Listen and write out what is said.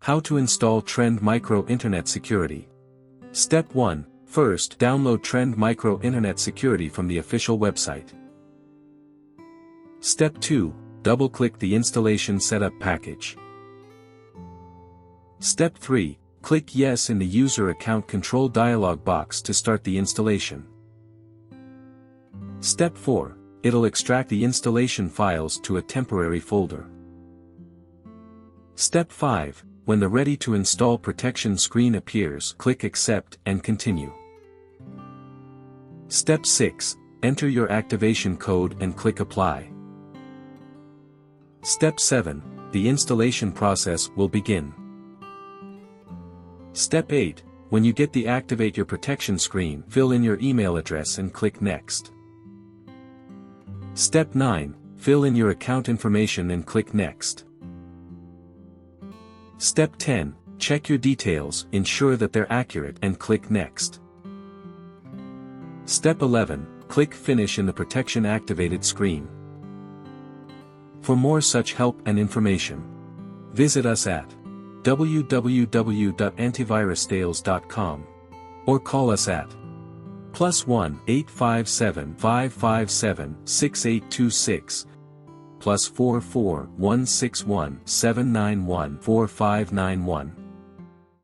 How to install Trend Micro Internet Security. Step 1. First, download Trend Micro Internet Security from the official website. Step 2. Double-click the installation setup package. Step 3. Click Yes in the User Account Control dialog box to start the installation. Step 4. It'll extract the installation files to a temporary folder. Step 5. When the Ready to Install protection screen appears, click Accept and Continue. Step 6. Enter your activation code and click Apply. Step 7. The installation process will begin. Step 8. When you get the Activate Your Protection screen, fill in your email address and click Next. Step 9. Fill in your account information and click Next. Step 10. Check your details, ensure that they're accurate and click Next. Step 11. Click Finish in the Protection Activated screen. For more such help and information, visit us at www.antivirustales.com or call us at +1 857 557 6826 +44 161 791 4591.